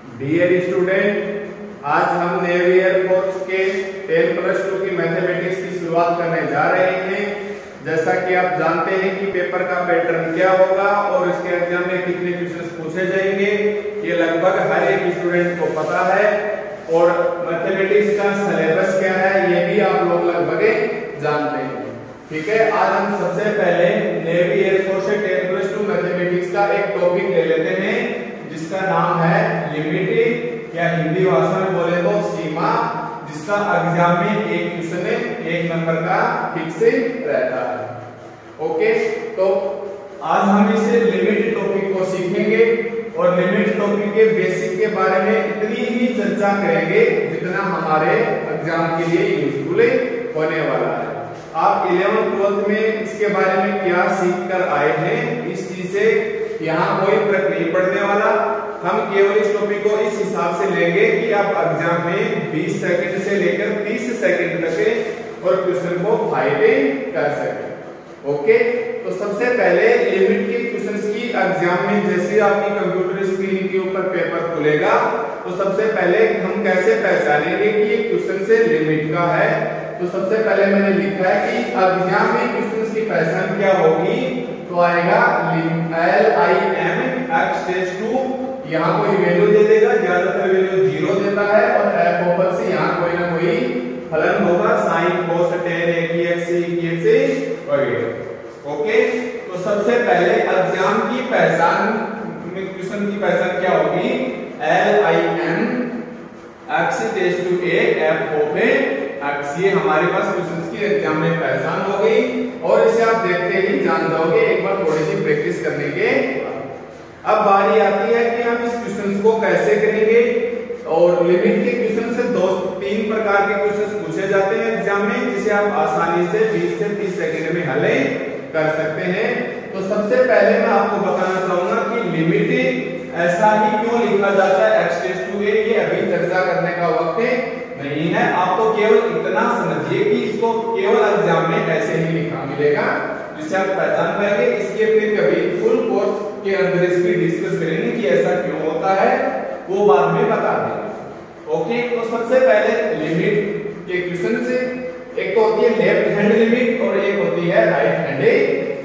Dear student, आज हम navy air force के 10+2 की मैथमेटिक्स की शुरुआत करने जा रहे हैं। जैसा कि आप जानते हैं कि पेपर का पैटर्न क्या होगा और इसके एग्जाम में कितने क्वेश्चंस पूछे जाएंगे, ये लगभग हर एक स्टूडेंट को पता है। और मैथमेटिक्स का सिलेबस क्या है ये भी आप लोग लगभग जानते हैं। ठीक है, आज हम सबसे पहले नेवी एयरफोर्स से 10+2 मैथमेटिक्स का एक टॉपिक ले लेते हैं जिसका नाम है लिमिट, या हिंदी भाषा में बोले तो सीमा, जिसका एग्जाम में एक क्वेश्चन एक नंबर का फिक्स रहता है। ओके, तो आज हम इसे लिमिट टॉपिक को सीखेंगे और लिमिट टॉपिक के बेसिक के बारे में इतनी ही चर्चा करेंगे जितना हमारे एग्जाम के लिए यूजफुल होने वाला है। आप 11th-12th में इसके बारे में क्या सीख कर आए हैं, इस चीज से यहाँ कोई फर्क नहीं पड़ने वाला। हम केवल इस टॉपिक को इस हिसाब से लेंगे कि आप एग्जाम में 20 सेकंड से लेकर 30 सेकंड तक और क्वेश्चन को फाइंड कर सके। ओके, तो सबसे पहले लिमिट के क्वेश्चंस की एग्जाम में जैसे आपकी कंप्यूटर स्क्रीन के ऊपर पेपर खुलेगा तो सबसे पहले हम कैसे पहचानेंगे कि ये क्वेश्चन से लिमिट का है। तो सबसे पहले मैंने लिखा है कि एग्जाम में क्वेश्चंस की पहचान क्या होगी, तो आएगा LIM x⁻²। यहाँ कोई वैल्यू दे देगा, ज्यादातर वैल्यू 0 देता है और f ऊपर से यहाँ कोई ना कोई फलन होगा, sin cos tan x वगैरह। ओके, तो सबसे पहले एग्जाम की पहचान में क्वेश्चन की पहचान क्या होगी, LIM x⁻² f ये हमारे पास क्वेश्चंस की एग्जाम में पहचान हो गई और इसे आप देखते ही जान जाओगे एक बार थोड़ी सी प्रैक्टिस करने के। अब बारी आती है कि हम इस क्वेश्चंस को कैसे करेंगे। और लिमिट के क्वेश्चन से 2-3 प्रकार के क्वेश्चंस पूछे जाते हैं एग्जाम में, जिसे आप आसानी से 20 से 30 सेकंड में हल कर सकते हैं। तो सबसे पहले मैं आपको बताना चाहूंगा कि लिमिट ऐसा ही क्यों लिखा जाता है x⁻², ये अभी चर्चा करने का वक्त नहीं है। आप तो केवल इतना समझिए कि इसको केवल एग्जाम में ऐसे ही लिखा मिलेगा जिसे आप पहचान पाएंगे। इसके फिर कभी फुल कोर्स के अंदर इसकी डिस्कस करेंगे कि ऐसा क्यों होता है, वो बाद में बता देंगे। ओके, तो सबसे पहले लिमिट के क्वेश्चन से एक तो होती है लेफ्ट हैंड लिमिट और एक होती है राइट हैंड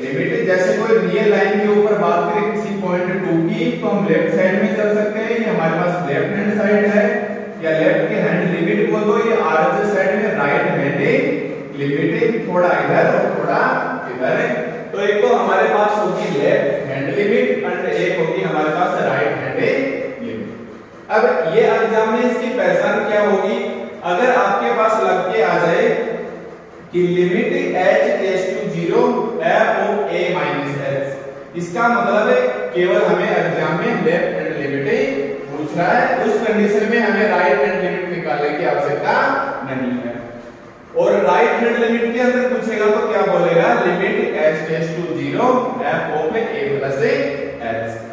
लिमिट। जैसे कोई रियल लाइन के ऊपर बात करें किसी पॉइंट 2 की, तो हम लेफ्ट साइड में चल सकते हैं, ये हमारे पास लेफ्ट हैंड साइड है, या लेफ्ट के हैंड लिमिट को तो ये RHS साइड में राइट हैंड लिमिट, थोड़ा इधर और थोड़ा इधर है। तो एक तो हमारे पास होगी लेफ्ट हैंड लिमिट और एक होगी हमारे पास राइट हैंड लिमिट। अब ये एग्जाम में इसकी पहचान क्या होगी, अगर आपके पास लग के आ जाए कि लिमिट h⁻0 f(a−x), इसका मतलब है केवल हमें एग्जाम में लेफ्ट हैंड लिमिट पूछ रहा है, उस कंडीशन में हमें राइट हैंड लिमिट निकालने की आवश्यकता नहीं है। और राइट हैंड लिमिट के अंदर पूछेगा तो क्या बोलेगा, लिमिट h⁻0 f(a+x)।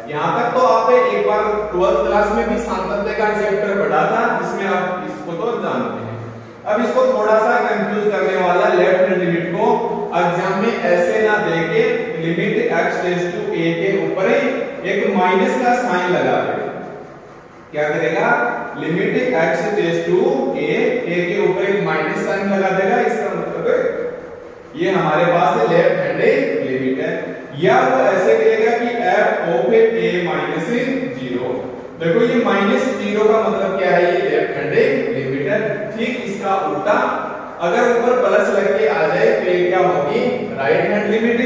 यहाँ तक तो आप एक बार 12th क्लास में भी सांतत्य का चैप्टर पढ़ा था, जिसमें आप इसको तो जानते हैं। अब इसको थोड़ा सा कंफ्यूज करने वाला लेफ्ट हैंड लिमिट को एग्जाम में ऐसे ना देके लिमिट x⁻a के ऊपर एक माइनस का साइन लगा देगा। क्या करेगा, लिमिट x⁻a के ऊपर एक माइनस साइन लगा देगा, इसका मतलब ये हमारे पास लेफ्ट हैंड लिमिट है। या वो ऐसे करेगा कि f(a−0), देखो ये -0 का मतलब क्या है, ये लेफ्ट हैंड लिमिट है। ठीक इसका उल्टा अगर ऊपर प्लस लग के आ जाए तो ये क्या होगी, राइट हैंड लिमिट।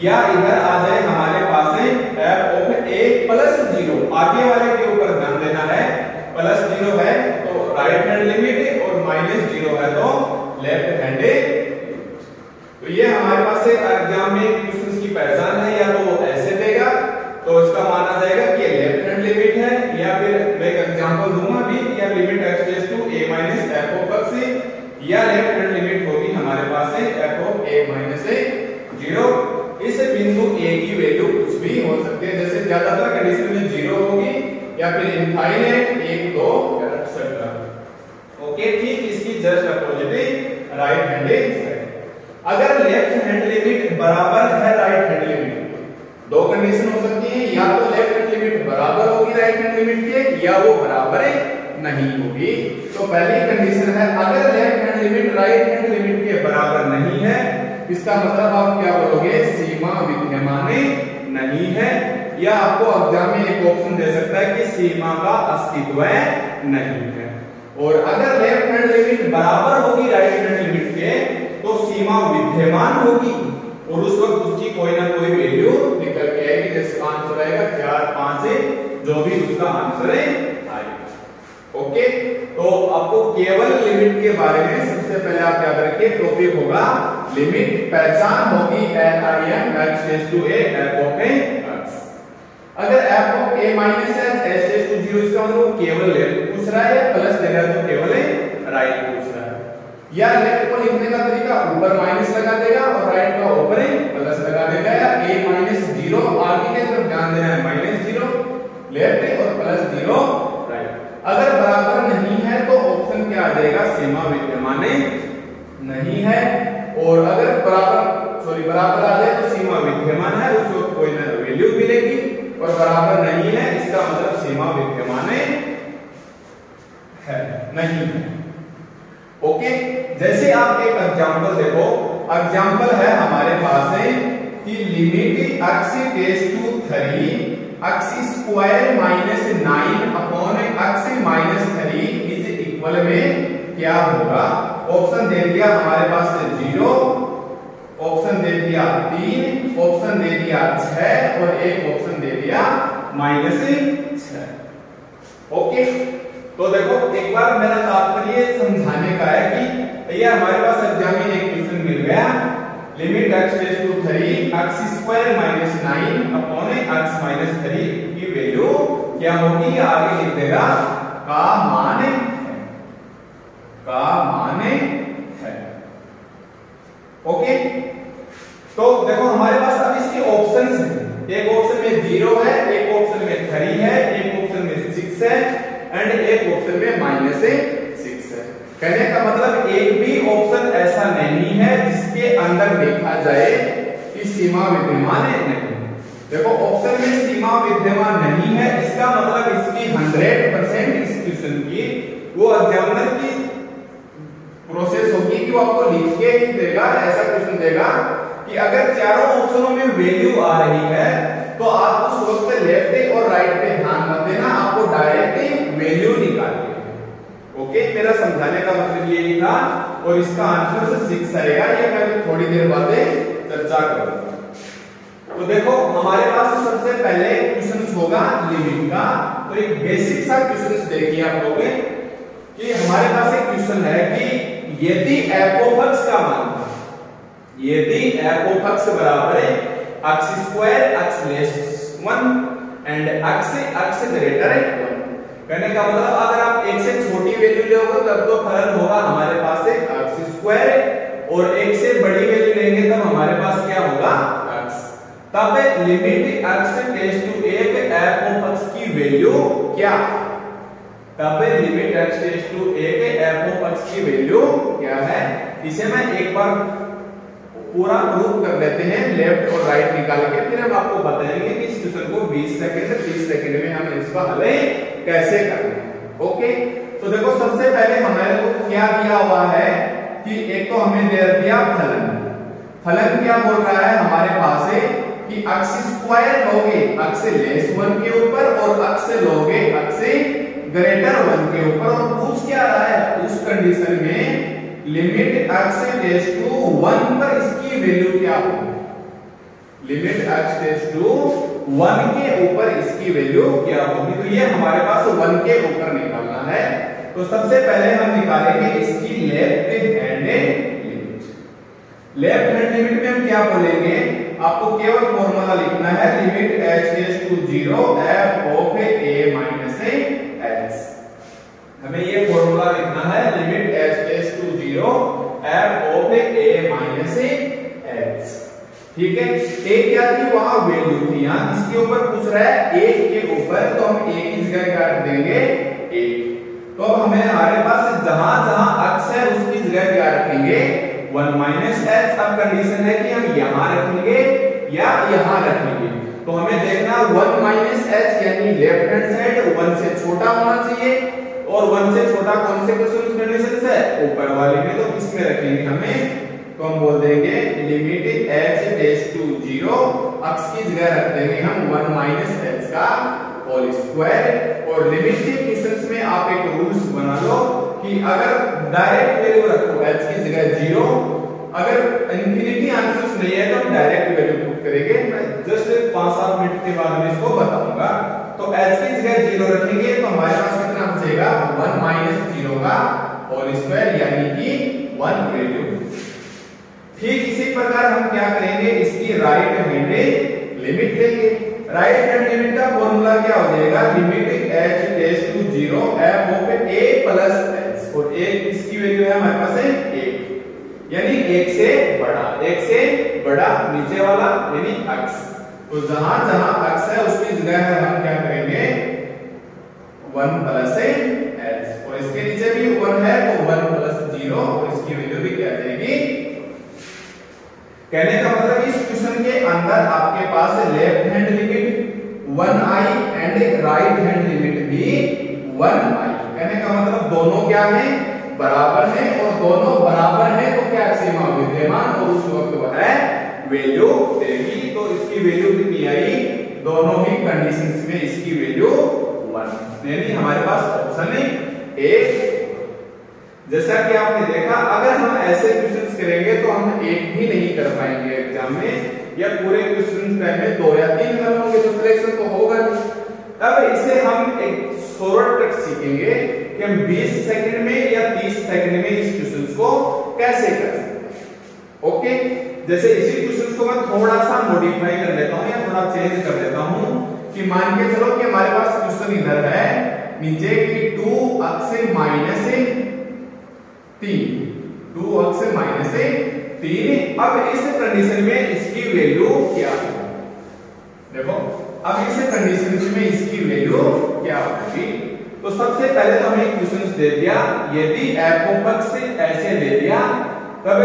या इधर आ जाए हमारे पास f(a+0), आगे वाले के ऊपर ध्यान देना है, +0 है तो राइट हैंड लिमिट और -0 है तो लेफ्ट हैंड लिमिट। तो ये हमारे पास एग्जाम में क्वेश्चंस की पहचान है, या तो वो ऐसे देगा तो इसका माना जाएगा कि लेफ्ट हैंड लिमिट है, या फिर मैं एक एग्जांपल दूंगा भी, या लिमिट x⁻a−f(x), या लेफ्ट हैंड लिमिट होगी हमारे पास f(a−0). इस बिंदु a की वैल्यू कुछ भी हो सकती है, जैसे ज्यादातर कंडीशन में 0 होगी या फिर इनफाइनाइट 1, 2 etc। ओके, ठीक इसकी just opposite right hand side. अगर लेफ्ट हैंड लिमिट बराबर है राइट हैंड लिमिट, दो कंडीशन हो सकती है, या तो लेफ्ट हैंड लिमिट बराबर होगी राइट हैंड लिमिट के, या वो बराबर नहीं होगी। तो पहली कंडीशन है अगर left hand limit right hand limit के बराबर नहीं है, इसका मतलब आप क्या बोलोगे, सीमा विद्यमान नहीं है। या आपको एग्जाम में एक ऑप्शन दे सकता है कि सीमा का अस्तित्व नहीं है। और अगर लेफ्ट हैंड लिमिट बराबर होगी राइट हैंड लिमिट के तो सीमा विद्यमान होगी और उस वक्त उसकी कोई ना कोई वैल्यू निकल के आएगी, जिसका आंसर आएगा 4, 5 जो भी उसका आंसर आएगा। ओके, तो आपको केवल लिमिट के बारे में सबसे पहले आप याद रखिए, टॉपिक होगा लिमिट, पहचान होगी LIM x tends to a f of x। अगर f of a minus x tends to 0, इसका मतलब केवल लेफ्ट पूछ रहा है या प्लस दे रहा है तो केवल राइट पूछ रहा है। या लेफ्ट को लिखने का तरीका ऊपर माइनस लगा देगा और राइट का ऊपर प्लस लगा देगा, या a माइनस 0 आगे की तरफ ध्यान देना है, माइनस 0 लेफ्ट और प्लस 0 राइट। अगर बराबर नहीं है तो ऑप्शन क्या आ जाएगा, सीमा विद्यमान नहीं है। और अगर बराबर आ जाए तो सीमा विद्यमान है, उस वक्त कोई ना वैल्यू मिलेगी, और बराबर नहीं है इसका मतलब सीमा विद्यमान है नहीं है। ओके, जैसे आप एक एग्जांपल देखो, एग्जांपल है हमारे पास है कि limit x tends to 3 x square minus 9 upon x minus 3 is equal में क्या होगा। ऑप्शन दे दिया हमारे पास 0, ऑप्शन दे दिया 3, ऑप्शन दे दिया 6 और एक ऑप्शन दे दिया -6। ओके, तो देखो एक बार मेरा तात्पर्य समझाने का है कि ये हमारे पास एग्जाम में एक क्वेश्चन मिल गया, limit x tends to 3 x square minus 9 upon x minus 3 की वैल्यू क्या होगी, आगे लिख देगा का मान है। ओके, तो देखो हमारे पास अब इसके ऑप्शंस हैं, एक ऑप्शन में 0 है, एक ऑप्शन में 3 है, एक ऑप्शन में 6 है एंड एक ऑप्शन में -6 है। कहने का मतलब एक भी ऑप्शन ऐसा नहीं है जिसके अंदर देखा जाए कि सीमा विद्यमान है नहीं। देखो ऑप्शन में सीमा विद्यमान नहीं है, इसका मतलब इसकी 100% इस क्वेश्चन की वो एग्जामिनर की प्रोसेस होगी कि वो आपको लिख के ही देगा, ऐसा क्वेश्चन देगा कि अगर चारों ऑप्शनों में वैल्यू आ रही है तो आप उस वक्त लेफ्ट और राइट पे ध्यान मत देना, आपको डायरेक्ट वैल्यू निकालनी है। ओके, मेरा समझाने का मतलब यही था और इसका आंसर 6 आएगा, ये मैं थोड़ी देर बाद चर्चा करूंगा। तो देखो हमारे पास सबसे पहले क्वेश्चन होगा लिमिट का, तो एक बेसिक सा क्वेश्चन देखिए आप लोग कि हमारे पास एक क्वेश्चन है कि यदि f of x का मान, यदि f of x बराबर है x square x less 1 and x greater है 1, कहने का मतलब अगर आप एक से छोटी वैल्यू लोगे तब तो फलन होगा हमारे पास x स्क्वायर, और एक से बड़ी वैल्यू लेंगे तब हमारे पास क्या होगा x। तब limit x tends to f of x की वैल्यू क्या, तब limit x tends to f of x की वैल्यू क्या है, इसे मैं एक बार पूरा प्रूफ कर लेते हैं लेफ्ट और राइट निकाल के, फिर हम आपको बताएंगे कि इस क्वेश्चन को 20 सेकंड 30 सेकंड में हम इसका हल कैसे करना है। ओके, तो देखो सबसे पहले हमारे को क्या दिया हुआ है कि एक तो हमें दे दिया फलन, फलन क्या बोल रहा है हमारे पास है कि x स्क्वायर लोगे x लेस 1 के ऊपर और x लोगे x ग्रेटर 1 के ऊपर, और पूछ क्या रहा है उस कंडीशन में लिमिट x टेंड्स टू 1 पर इसकी वैल्यू क्या होगी, लिमिट x टेंड्स टू 1 के ऊपर इसकी वैल्यू क्या होगी। तो ये हमारे पास 1 के ऊपर निकालना है, तो सबसे पहले हम निकालेंगे इसकी left hand limit. Left hand limit में हम क्या बोलेंगे, आपको केवल फॉर्मूला लिखना है limit h tends to 0 f of a minus x। हमें ये फॉर्मूला लिखना है limit h tends to 0 f of a minus x। ठीक है, a क्या थी, वहां वैल्यू थी, यहां इसके ऊपर पूछ रहा है 1 के ऊपर, तो हम 1 की जगह क्या रख देंगे 1। तो अब हमें हमारे पास जहां जहां x है उसकी जगह क्या रखेंगे 1 minus x। अब कंडीशन है कि हम यहां रखेंगे या यहां रखेंगे, तो हमें देखना 1 माइनस एच यानी लेफ्ट हैंड साइड 1 से छोटा होना चाहिए, और 1 से छोटा कौन से क्वेश्चन कंडीशन है, ऊपर वाले में, तो इसमें रखेंगे हमें, तो हम बोल देंगे limit h tends to 0, x की जगह रख देंगे हम 1 माइनस h का होल स्क्वायर। और लिमिट के केसेस में आप एक रूल्स बना लो कि अगर डायरेक्ट वैल्यू रखो h की जगह 0, अगर इंफिनिटी आंसर्स नहीं है तो डायरेक्ट वैल्यू पुट करेंगे। मैं जस्ट 5-7 मिनट के बाद में इसको बताऊंगा। तो h की जगह 0 रखेंगे तो हमारे पास कितना बचेगा, 1 माइनस 0 का होल स्क्वायर यानी कि 1 वैल्यू। ठीक इसी प्रकार हम क्या करेंगे, इसकी राइट हैंड लिमिट लेंगे। राइट हैंड लिमिट का फॉर्मूला क्या हो जाएगा, limit h tends to 0 f of a plus h, और एक इसकी वैल्यू है हमारे पास है 1, यानी 1 से बड़ा नीचे वाला यानी x। तो जहां जहां x है उसकी जगह है हम क्या करेंगे 1 प्लस h, और इसके नीचे भी 1 है तो 1 प्लस 0, और इसकी वैल्यू भी क्या जाएगी। कहने का मतलब इस क्वेश्चन के अंदर आपके पास left hand limit 1i and right hand limit भी 1i। कहने का मतलब दोनों क्या है, बराबर है, और दोनों बराबर है तो क्या सीमा विद्यमान, और उस वक्त वह है वैल्यू देगी। तो इसकी वैल्यू कितनी आई, दोनों ही कंडीशंस में इसकी वैल्यू 1, यानी हमारे पास ऑप्शन है ए। जैसा कि आपने देखा, अगर हम ऐसे क्वेश्चंस करेंगे तो हम एक भी नहीं कर पाएंगे एग्जाम में, या पूरे क्वेश्चन टाइम में 2 या 3 कर होंगे तो सिलेक्शन तो होगा नहीं। अब इसे हम एक शॉर्ट ट्रिक सीखेंगे कि हम 20 सेकंड में या 30 सेकंड में इस क्वेश्चन को कैसे कर सकते हैं। ओके, जैसे इसी क्वेश्चन को मैं थोड़ा सा मॉडिफाई कर लेता हूं या थोड़ा चेंज कर देता हूं कि मान के चलो कि हमारे पास क्वेश्चन इधर है नीचे की 2x से माइनस 3, 2x से माइनस 3। अब इस कंडीशन में इसकी वैल्यू क्या है, देखो अब इस कंडीशन में इसकी वैल्यू क्या होगी। तो सबसे पहले तो हमें क्वेश्चन दे दिया, यदि f ऑफ x ऐसे दे दिया तब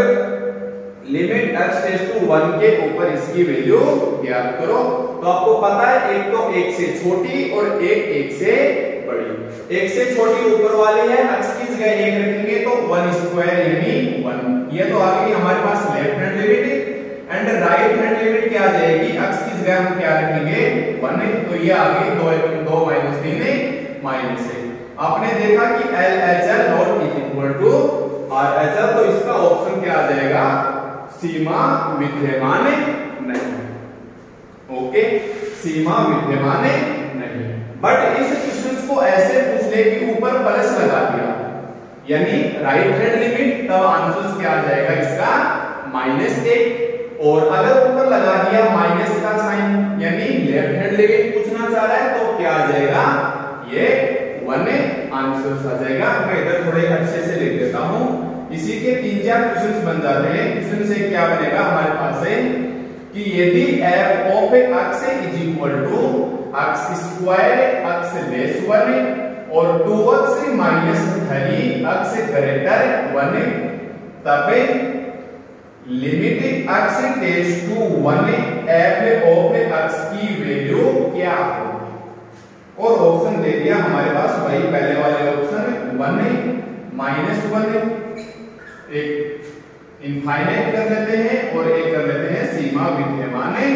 लिमिट x टेंड्स टू 1 के ऊपर इसकी वैल्यू ज्ञात करो। तो आपको पता है एक तो 1 से छोटी और एक 1 से बड़ी। 1 से छोटी ऊपर वाली है, x की जगह 1 रखेंगे तो 1 स्क्वायर यानी 1। ये तो आ गई हमारे पास left hand limit, and right hand limit क्या आ जाएगी, x की जगह हम क्या रखेंगे 1, तो ये आ गई 2 माइनस 3 माइनस 1। आपने देखा कि LHL not equal to RHL, तो इसका ऑप्शन क्या आ जाएगा, सीमा विद्यमान नहीं। ओके, सीमा विद्यमान नहीं। बट इस क्वेश्चन को ऐसे पूछ ले कि ऊपर प्लस लगा दिया यानी राइट हैंड लिमिट, तब आंसर क्या आ जाएगा इसका -1। और अगर ऊपर लगा दिया माइनस का साइन यानी लेफ्ट हैंड लिमिट पूछना चाह रहा है तो क्या आ जाएगा, ये 1 आंसर आ जाएगा। मैं इधर थोड़े अच्छे से लिख देता हूं, इसी के 3-4 क्वेश्चंस बन जाते हैं। क्वेश्चन से क्या बनेगा हमारे पास है कि यदि f of x is equal to x square x less 1 और 2x माइनस 3 x ग्रेटर 1, तब limit x tends to 1 f of x की वैल्यू क्या होगी। और ऑप्शन दे दिया हमारे पास वही पहले वाले ऑप्शन 1 माइनस 1, एक इनफाइनाइट कर लेते हैं और एक कर लेते हैं सीमा विद्यमान नहीं,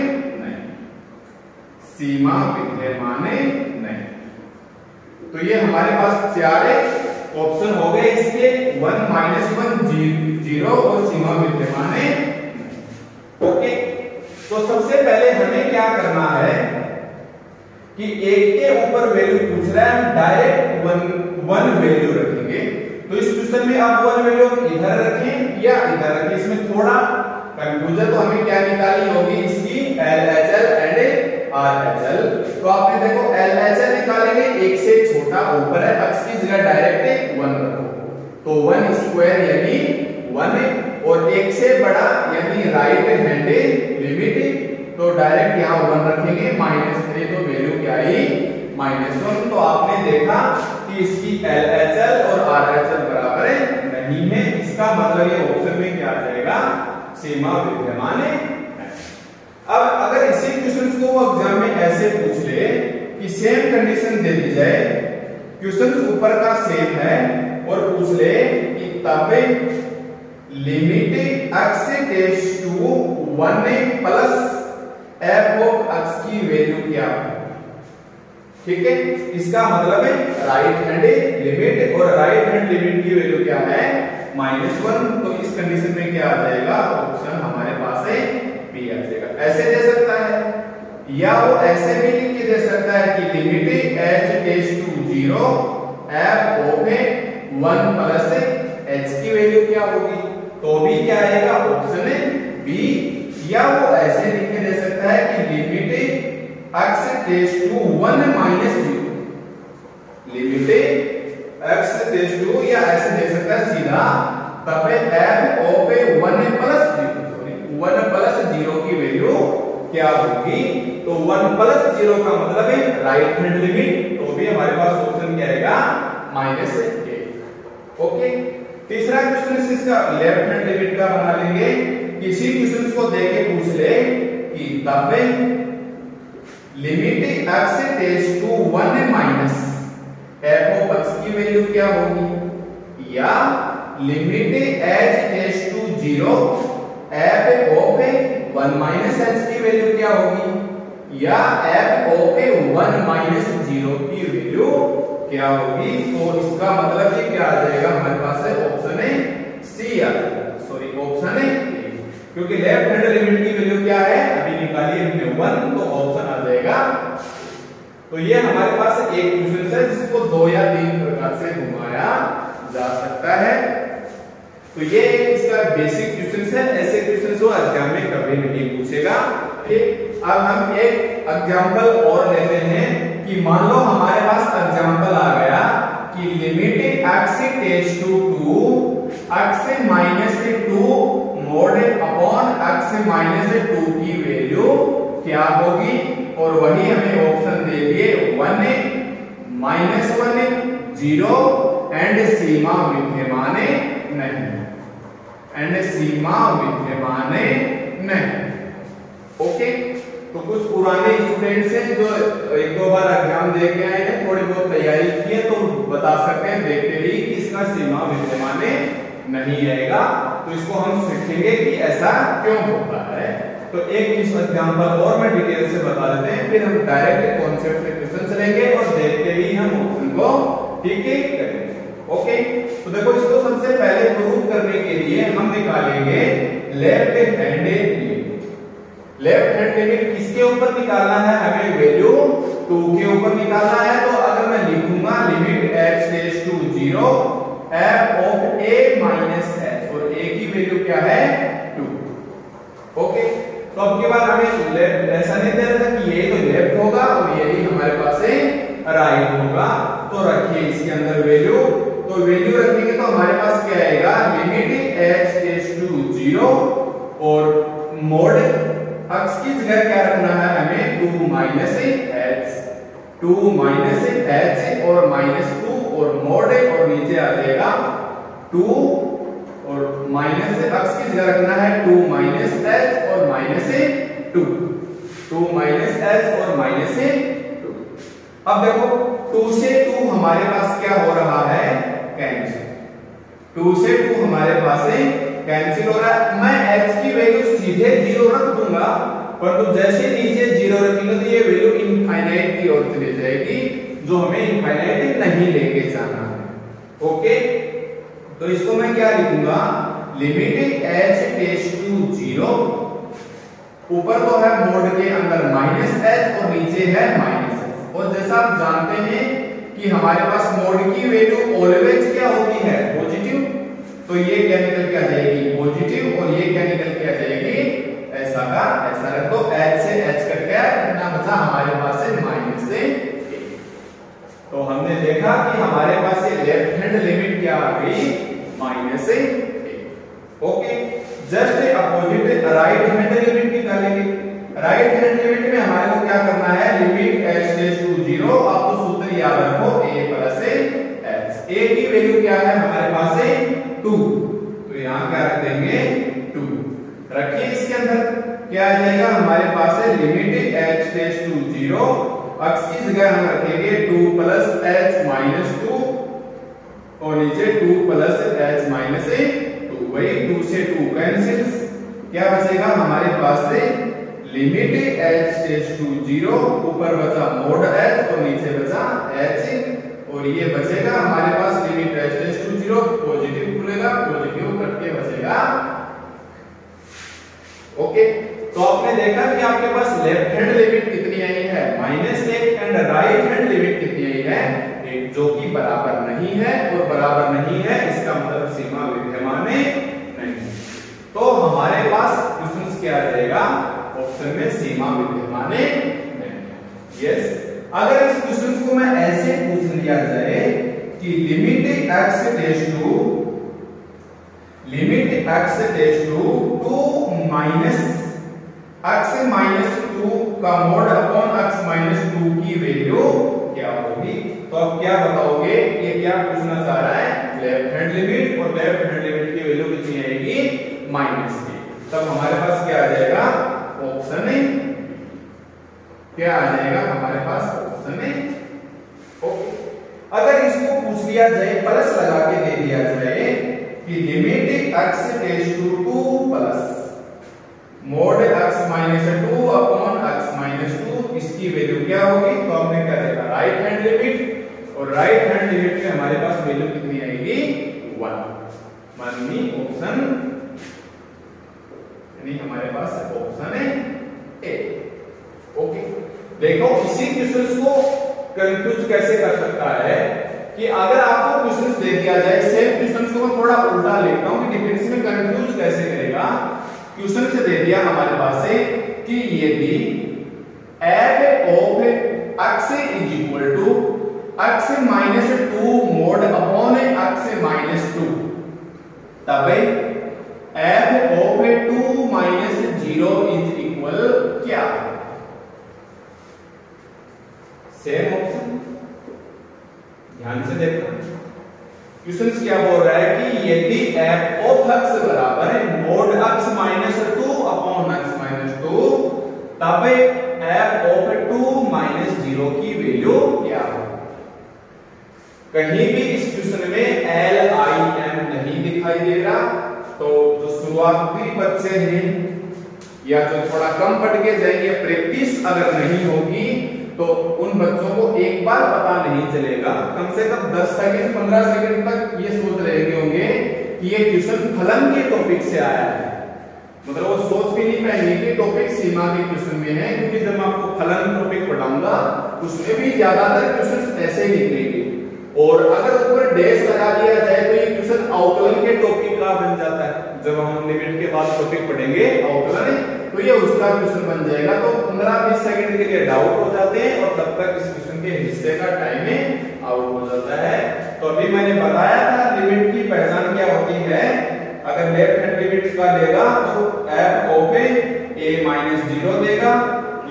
सीमा विद्यमान नहीं। तो ये हमारे पास 4 ऑप्शन हो गए इसके, 1 माइनस 1 0 और सीमा विद्यमान नहीं। ओके, तो सबसे पहले हमें क्या करना है कि एक के ऊपर वैल्यू पूछ रहा है, डायरेक्ट 1 वैल्यू रखेंगे। तो इस क्वेश्चन में आप 1 वैल्यू इधर रखें या इधर रखें, इसमें थोड़ा कंफ्यूजन, तो हमें क्या निकालनी होगी इसकी LHL एंड RHL। तो आपने देखो LHL निकालेंगे, 1 से छोटा ऊपर है, x की जगह डायरेक्ट 1 रखो तो 1 स्क्वायर यानी 1, और 1 से बड़ा यानी राइट हैंड लिमिट, तो डायरेक्ट यहाँ 1 रखेंगे, -3 तो वैल्यू क्या आई -1। तो आपने देखा कि इसकी LHL और RHL बराबर नहीं है, इसका मतलब ये ऑप्शन में क्या आ जाएगा, सीमा विद्यमान है। अब अगर इसी क्वेश्चन को वो एग्जाम में ऐसे पूछ ले कि सेम कंडीशन दे दी जाए, क्वेश्चन ऊपर का सेम है और पूछ ले कि तब limit x tends to 1 plus f of x की वैल्यू क्या है। ठीक है, इसका मतलब है राइट हैंड लिमिट, और राइट हैंड लिमिट की वैल्यू क्या है -1। तो इस कंडीशन में क्या आ जाएगा, ऑप्शन हमारे पास है बी आ जाएगा। ऐसे दे सकता है या वो ऐसे भी लिख के दे सकता है कि limit h tends to 0 f of 1 plus h की वैल्यू क्या होगी, तो भी क्या आएगा, ऑप्शन है बी। या वो ऐसे लिख के दे सकता है कि limit x tends to 1 minus 0, limit x tends to, या ऐसे दे सकता है सीधा तब f of 1 plus 0, sorry 1 plus 0 की वैल्यू क्या होगी, तो 1 प्लस 0 का मतलब है राइट हैंड लिमिट, तो भी हमारे पास ऑप्शन क्या आएगा -8। ओके, तीसरा क्वेश्चन इसका लेफ्ट हैंड लिमिट का बना लेंगे। किसी क्वेश्चन को देके पूछ ले कि तब limit x tends to 1 minus f of x की वैल्यू क्या होगी, या limit h tends to 0 f of 1 minus h की वैल्यू क्या होगी, या f ऑफ 1 माइनस 0 की वैल्यू क्या होगी। तो इसका मतलब ये क्या आ जाएगा, हमारे पास है ऑप्शन है सी आ जाएगा, सॉरी ऑप्शन है, क्योंकि लेफ्ट हैंड लिमिट की वैल्यू क्या है अभी निकाली हमने 1, तो ऑप्शन आ जाएगा। तो ये हमारे पास एक क्वेश्चन है जिसको 2 या 3 प्रकार से घुमाया जा सकता है। तो ये इसका बेसिक क्वेश्चन है, ऐसे क्वेश्चन को एग्जाम में कभी नहीं पूछेगा। ठीक, अब हम एक एग्जांपल और लेते हैं कि मान लो हमारे पास एग्जांपल आ गया कि limit x tends to 2 x minus 2 mod upon x minus 2 की वैल्यू क्या होगी, और वही हमें ऑप्शन दे दिए 1 -1 0 एंड सीमा विद्यमान नहीं, एंड सीमा विद्यमान नहीं। ओके, तो कुछ पुराने स्टूडेंट्स हैं जो 1-2 बार एग्जाम दे के आए हैं, थोड़ी बहुत तैयारी की है, तो बता सकते हैं देखते ही कि इसका सीमा विद्यमान नहीं आएगा। तो इसको हम सीखेंगे कि ऐसा क्यों होता है। तो एक इस एग्जांपल और मैं डिटेल से बता देते हैं, फिर हम डायरेक्ट कॉन्सेप्ट पे क्वेश्चन चलेंगे और देखते ही हम ऑप्शन को ठीक करेंगे। ओके, तो देखो इसको सबसे पहले प्रूव करने के लिए हम निकालेंगे left hand limit. Left hand limit किसके ऊपर निकालना है, हमें वैल्यू 2 के ऊपर निकालना है। तो अगर मैं लिखूंगा limit h tends to 0 f of a minus h, और a की वैल्यू क्या है 2। ओके, तो अब की बार हमें लेफ्ट ऐसा नहीं दे रहा था कि ये तो लेफ्ट होगा और यही हमारे पास है राइट होगा, तो रखिए इसके अंदर वैल्यू। तो वैल्यू रखेंगे तो हमारे पास क्या आएगा, लिमिट h टेंड्स टू 0 और मोड x की जगह क्या रखना है हमें 2 माइनस h, 2 माइनस h और -2 और मोड, और नीचे आ जाएगा 2 और माइनस x की जगह रखना है 2 माइनस h और -2, 2 माइनस h और -2। अब देखो 2 से 2 हमारे पास क्या हो रहा है, कैंसिल। 2 से 2 हमारे पास है कैंसिल हो रहा है। मैं h की वैल्यू सीधे 0 रख दूंगा, परंतु जैसे नीचे 0 रखेंगे तो ये वैल्यू इनफाइनाइट की ओर चली जाएगी, जो हमें इनफाइनाइट नहीं लेके जाना है। ओके, तो इसको मैं क्या लिखूंगा, लिमिट h टेंड्स टू 0, ऊपर तो है मोड के अंदर -h और नीचे है -h। और जैसा आप जानते हैं कि हमारे पास मोड की वैल्यू ऑलवेज क्या होती है, पॉजिटिव, तो ये क्या निकल के आ जाएगी पॉजिटिव, और ये क्या निकल के आ जाएगी ऐसा का ऐसा रखो। h से h कट गया, कितना बचा हमारे पास है -1। तो हमने देखा कि हमारे पास ये लेफ्ट हैंड लिमिट क्या आ गई, -1। Okay, just opposite right hand limit निकालेंगे। राइट हैंड लिमिट में हमारे को क्या करना है, लिमिट h टेंड्स टू 0, आप तो सूत्र याद रखो a प्लस h। a की वैल्यू क्या है हमारे पास है 2, तो यहां क्या रख देंगे 2, रखिए इसके अंदर क्या आ जाएगा हमारे पास limit h tends to 0, x की जगह हम रखेंगे 2 प्लस h माइनस 2 और नीचे 2 प्लस h माइनस 2, वही 2 से 2 कैंसिल्स, क्या बचेगा हमारे पास से लिमिट h टेंड्स टू 0, ऊपर बचा मोड h और नीचे बचा h, और ये बचेगा हमारे पास limit h tends to 0, positive खुलेगा, पॉजिटिव करके बचेगा। ओके, तो आपने देखा कि आपके पास लेफ्ट हैंड लिमिट कितनी आई है -1 एंड राइट हैंड लिमिट कितनी आई है 1, जो कि बराबर नहीं है, और बराबर नहीं है इसका मतलब सीमा विद्यमान नहीं। तो हमारे पास क्वेश्चन क्या आ जाएगा, ऑप्शन में सीमा विद्यमान नहीं। यस, अगर इस क्वेश्चन को मैं ऐसे पूछ लिया जाए कि limit x tends to 2 minus x minus 2 का मोड अपॉन x माइनस 2 की वैल्यू क्या होगी, तो आप क्या बताओगे, ये क्या पूछना चाह रहा है, लेफ्ट हैंड लिमिट, और लेफ्ट हैंड लिमिट की वैल्यू कितनी आएगी -1, तब हमारे पास क्या आ जाएगा, ऑप्शन में क्या आ जाएगा हमारे पास, ऑप्शन में। ओके, अगर इसको पूछ लिया जाए, प्लस लगा के दे दिया जाए कि limit x tends to 2 plus mod x minus 2 upon x minus 2, इसकी वैल्यू क्या होगी, तो हमने क्या देखा राइट हैंड लिमिट, और राइट हैंड लिमिट में हमारे पास वैल्यू कितनी आएगी 1, मानिए ऑप्शन, यानी हमारे पास ऑप्शन है ए। ओके, देखो इसी क्वेश्चन को कंफ्यूज कैसे कर सकता है कि अगर आपको क्वेश्चन दे दिया जाए, सेम क्वेश्चन को मैं थोड़ा उल्टा लिखता हूं कि डिफरेंस में कंफ्यूज कैसे करेगा। क्वेश्चन से दे दिया हमारे पास से कि यदि f of x is equal to x minus 2 mod upon x minus 2, तब f of 2 minus 0 is equal क्या, सेम ऑप्शन, ध्यान से देखना क्वेश्चन क्या बोल रहा है कि यदि f ऑफ x बराबर है mode x minus 2 upon x minus 2, तब f ऑफ 2 माइनस 0 की वैल्यू क्या है। कहीं भी इस क्वेश्चन में L I M नहीं दिखाई दे रहा, तो जो शुरुआती बच्चे हैं या जो थोड़ा कम पढ़ के जाएंगे, प्रैक्टिस अगर नहीं होगी तो उन बच्चों को एक बार पता नहीं चलेगा, कम से कम 10 सेकंड 15 सेकंड तक ये सोच रहे होंगे कि ये क्वेश्चन फलन के टॉपिक से आया है, मतलब वो सोच भी नहीं पाएंगे कि टॉपिक सीमा के क्वेश्चन में है, क्योंकि जब मैं आपको फलन टॉपिक पढ़ाऊंगा उसमें भी ज्यादातर क्वेश्चन ऐसे ही निकलेंगे, और अगर ऊपर डैश लगा दिया जाए तो ये क्वेश्चन अवकलन के टॉपिक का बन जाता है। जब हम लिमिट के बाद टॉपिक पढ़ेंगे अवकलन, तो ये उसका क्वेश्चन बन जाएगा, तो 15-20 सेकंड के लिए डाउट हो जाते हैं, और तब तक इस क्वेश्चन के हिस्से का टाइम आउट हो जाता है। तो अभी मैंने बताया था लिमिट की पहचान क्या होती है, अगर लेफ्ट हैंड लिमिट का लेगा तो f ऑफ a माइनस 0 देगा,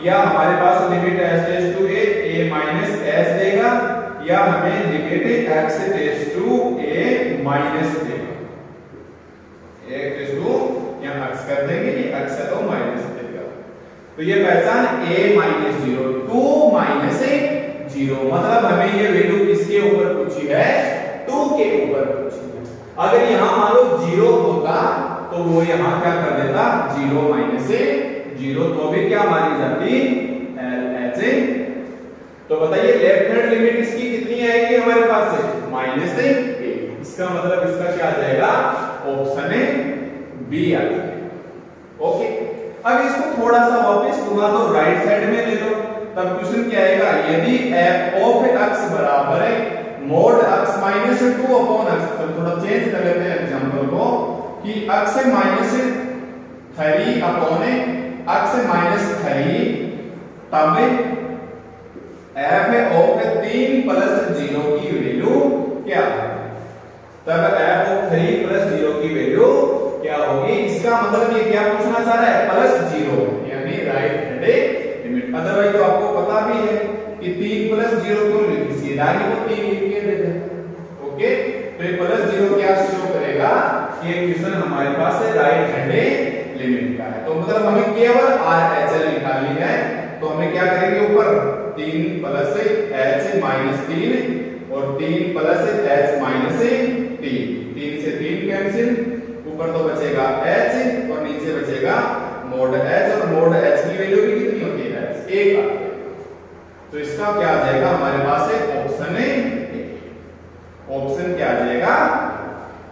या हमारे पास limit h tends to a minus s देगा, या हमें limit x tends to a minus देगा, एक टेंड्स टू यहां x कर देंगे, ये x है तो माइनस देगा, तो ये पहचान a माइनस 0 2 माइनस 0, मतलब हमें ये वैल्यू किसके ऊपर पूछी है, 2 के ऊपर पूछी है। अगर यहां मान लो 0 होता तो वो यहां क्या कर देता, 0 माइनस 0, तो भी क्या मानी जाती, LH। तो बताइए लेफ्ट हैंड लिमिट इसकी कितनी आएगी हमारे पास से, -1, इसका मतलब इसका क्या आ जाएगा, ऑप्शन बी आ जाएगा। ओके, अब इसको थोड़ा सा वापस दूंगा तो राइट साइड में ले लो, तब क्वेश्चन क्या आएगा, यदि f ऑफ x बराबर है mode x minus 2 upon x, तो थोड़ा चेंज कर लेते हैं एग्जांपल को कि x minus 3 upon x minus 3, तब f ऑफ 3 प्लस 0 की वैल्यू क्या है, तब f ऑफ 3 प्लस 0 की वैल्यू क्या होगी, इसका मतलब ये क्या पूछना चाह रहा है, +0, यानी राइट हैंड लिमिट। अदरवाइज तो आपको पता भी है कि 3 प्लस 0 क्यों लिखी, सीधा ही वो 3 लिख के दे दे। ओके, तो ये +0 क्या शो करेगा, ये क्वेश्चन हमारे पास है राइट हैंड लिमिट का है, तो मतलब हमें केवल RHL लिखा निकाली है, तो हमें क्या करेंगे, ऊपर 3 प्लस h माइनस 3 और 3 प्लस h माइनस 3, 3 से 3 कैंसिल, ऊपर तो बचेगा h और नीचे बचेगा मोड h, और मोड h की वैल्यू भी कितनी होती है, एक आती है। तो इसका क्या आ जाएगा हमारे पास है ऑप्शन है, ऑप्शन क्या आ जाएगा।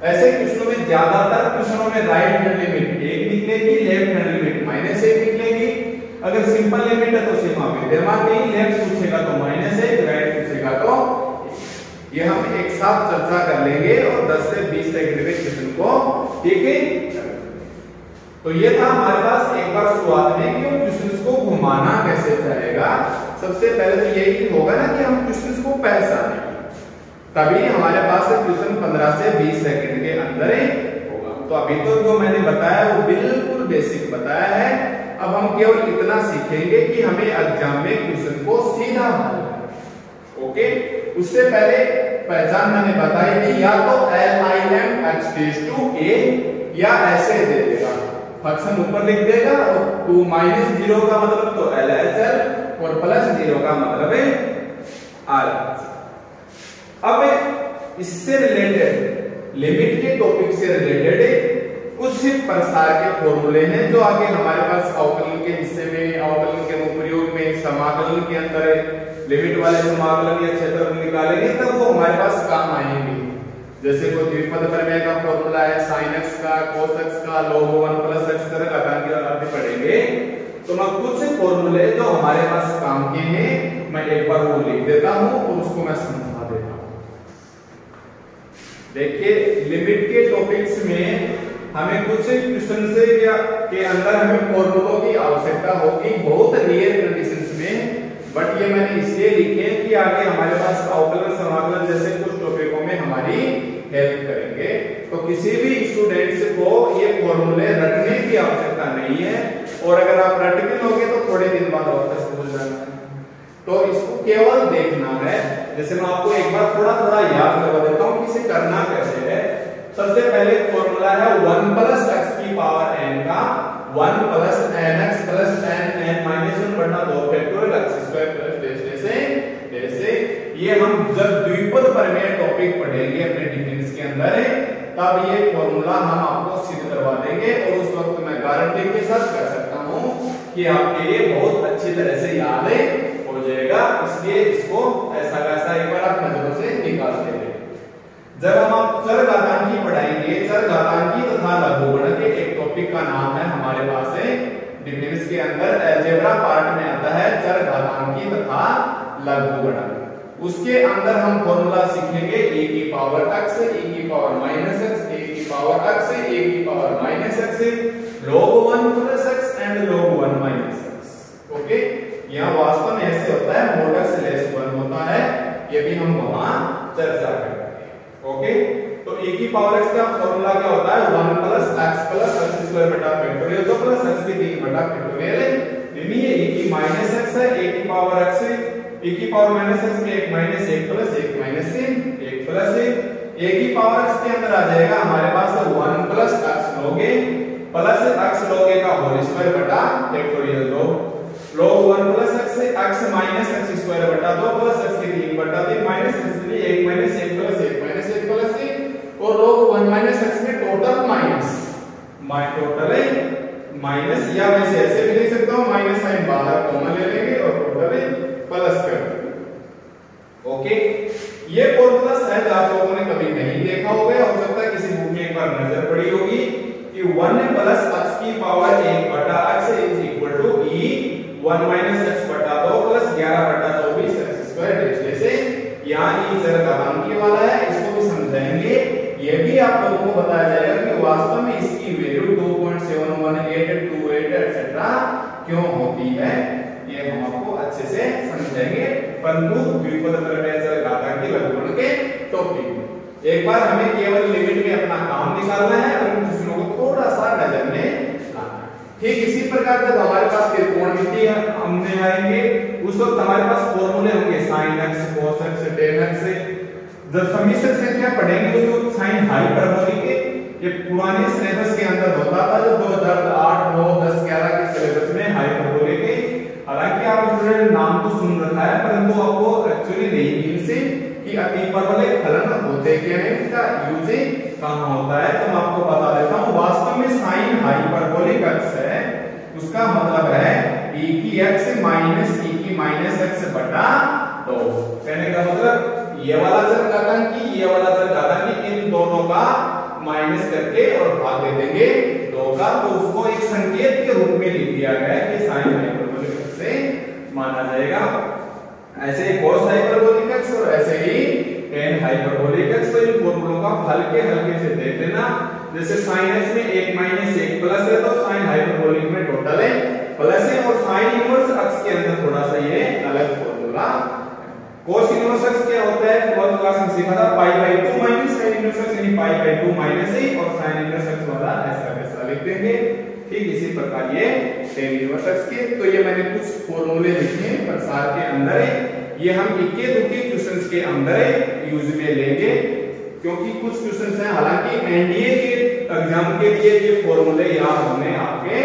ऐसे क्वेश्चनों में ज्यादातर क्वेश्चनों में राइट हैंड लिमिट 1 निकलेगी, लेफ्ट हैंड लिमिट -1 निकलेगी। अगर सिंपल लिमिट है तो सिर्फ विद्यमान नहीं, लेफ्ट पूछेगा तो -1, राइट पूछेगा तो ये हम एक साथ चर्चा कर लेंगे और 10 से 20 सेकंड में क्वेश्चन को ठीक है। तो ये था हमारे पास एक बार शुरुआत में कि क्वेश्चंस को घुमाना कैसे चलेगा। सबसे पहले तो यही होगा ना कि हम क्वेश्चंस को पहचानें, तभी हमारे पास क्वेश्चन 15 से 20 सेकंड के अंदर होगा। तो अभी तो जो मैंने बताया वो बिल्कुल बेसिक बताया है। अब हम केवल इतना सीखेंगे कि हमें एग्जाम में क्वेश्चन को सीधा हल करना। ओके, उससे पहले पहचान मैंने बताई थी, या तो LIM x⁴ a या ऐसे दे देगा, फंक्शन ऊपर लिख देगा और 2 - 0 का मतलब तो LHS और +0 का मतलब है RHS। अब इससे रिलेटेड लिमिट के टॉपिक से रिलेटेड कुछ प्रकार के फॉर्मूले हैं जो आगे हमारे पास अवकलन के हिस्से में, अवकलन के अनुप्रयोग में, समाकलन के अंदर लिमिट वाले समाकलन या क्षेत्रफल निकालेंगे तब वो हमारे पास काम आएंगे। जैसे कोई द्विपद प्रमेय का फॉर्मूला है sin x का, cos x का, log 1 + x तरह घातांकी वाला पढ़ेंगे। तो मैं कुछ फॉर्मूले जो हमारे पास काम के हैं मैं एक बार वो लिख देता हूं और उसको मैं समझा देता हूं। देखिए, लिमिट के टॉपिक्स में हमें कुछ क्वेश्चन से या के अंदर हमें फॉर्मूलों की आवश्यकता होगी, बहुत रेयर कंडीशंस में, बट ये मैंने इसलिए लिखे कि आगे हमारे पास अवकलन समाकलन जैसे कुछ टॉपिकों में हमारी हेल्प करेंगे। तो किसी भी स्टूडेंट्स को ये फॉर्मूले रटने की आवश्यकता नहीं है, और अगर आप रट भी लोगे तो थोड़े दिन बाद वापस भूल जाना है। तो इसको केवल देखना है। जैसे मैं आपको एक बार थोड़ा थोड़ा याद करवा देता हूं कि इसे करना कैसे है। सबसे पहले फॉर्मूला है 1 + x की पावर n का 1 + nx + n -1/2 फैक्टोरियल x² जैसे ये हम जब द्विपद प्रमेय टॉपिक पढ़ेंगे अपने डिफेंस के अंदर तब ये फॉर्मूला हम आपको सिद्ध करवा देंगे, और उस वक्त मैं गारंटी के साथ कह सकता हूं कि आपके लिए बहुत अच्छी तरह से याद हो जाएगा। इसलिए इसको ऐसा वैसा एक बार आप नजरों से निकालते हैं। जब हम चरघातांकी पढ़ाएंगे, चरघातांकी तथा लघुगणक एक टॉपिक का नाम है हमारे पास है डिफेंस के अंदर, अलजेब्रा पार्ट में आता है चरघातांकी तथा लघुगणक। उसके अंदर हम फॉर्मूला सीखेंगे e की पावर x, e की पावर -x, e की पावर x, e की power -x, log 1 + x and log 1 - x। Okay, यहाँ वास्तव में ऐसे होता है, mod x लेस 1 होता है, ये भी हम वहां चर्चा करेंगे। ओके, तो e की पावर x का फॉर्मूला क्या होता है, 1 + x + x² बटा फैक्टोरियल, तो प्लस x की 3 बटा फैक्टोरियल यानी ये e की -x है, e की पावर x, e की पावर -x में 1 - 1 + 1 - 1 प्लस a की पावर x के अंदर आ जाएगा हमारे पास 1 + x लोगे प्लस x लोगे का होल स्क्वायर बटा factorial log 1 + x x - x² बटा 2 प्लस x की 3 बटा 3 माइनस x की 1 - 1 + 1 + 1 और log 1 - x में टोटल माइनस, या वैसे ऐसे भी लिख सकता हूं, माइनस साइन बाहर कॉमन ले लेंगे और टोटल प्लस कर देंगे। ओके, ये फॉर्मूला शायद आप लोगों ने कभी नहीं देखा होगा, हो सकता है किसी बुक में एक बार नजर पड़ी होगी कि 1 + x की पावर 1 बटा x = e 1 - x बटा 2 + 11 बटा 24 x²। जैसे यहाँ e चरघातांकी वाला है, इसको भी समझाएंगे। ये भी आप लोगों को बताया जाएगा कि वास्तव में इसकी वैल्यू 2.71828 एटसेट्रा क्यों होती है, ये हम आपको अच्छे से समझाएंगे, परंतु द्विपद प्रमेय चरघातांकी लघुगणक के टॉपिक में। एक बार हमें केवल लिमिट में अपना काम निकालना है और उन प्रश्नों को थोड़ा सा नजर में लाना है। ठीक इसी प्रकार जब हमारे पास त्रिकोणमिति हमने आएंगे, उस वक्त हमारे पास फॉर्मूले होंगे sin x, cos x, tan x। जब सम्मिश्र संख्या पढ़ेंगे उस वक्त साइन हाइपरबोलिक के, ये पुराने सिलेबस के अंदर होता था, जो 2008, 9, 10, 11 के सिलेबस में हाइपरबोलिक हालांकि आप स्टूडेंट नाम तो सुन रखा है परंतु आपको एक्चुअली नहीं इनसे कि अतिपरवलय फलन होते क्या है, इसका यूज कहां होता है। तो मैं आपको बता देता हूं, वास्तव में साइन हाइपरबोलिक अक्ष है, उसका मतलब है e की x माइनस e की माइनस x बटा 2। कहने का मतलब ये वाला चर घातांकी, ये वाला चर घातांकी, इन दोनों का माइनस करके और भाग दे देंगे 2 का, तो उसको एक संकेत के रूप में लिख दिया गया है कि साइन हाइपरबोलिक अक्ष से माना जाएगा। ऐसे ही cos हाइपरबोलिक अक्ष और ऐसे ही tan हाइपरबोलिक अक्ष। तो इन फॉर्मूलों का हल्के हल्के से देख लेना। जैसे sin x में 1 माइनस 1 प्लस है तो sin हाइपरबोलिक में टोटल है प्लस है, और sin इनवर्स अक्ष के अंदर थोड़ा सा ये अलग फॉर्मूला। cos इनवर्स अक्ष क्या होता है, 4th क्लास में सीखा था, π/2 माइनस sin इनवर्स अक्ष यानी π/2 माइनस ही, और sin इनवर्स अक्ष वाला ऐसा वैसा लिख देंगे। ठीक इसी प्रकार ये tan इनवर्स अक्ष के, तो ये मैंने कुछ फॉर्मूले लिखे हैं प्रसार के अंदर है, ये हम इक्के दुक्के क्वेश्चंस के अंदर यूज में लेंगे, क्योंकि कुछ क्वेश्चंस हैं हालांकि एनडीए के एग्जाम के लिए ये फॉर्मूले याद होने आपके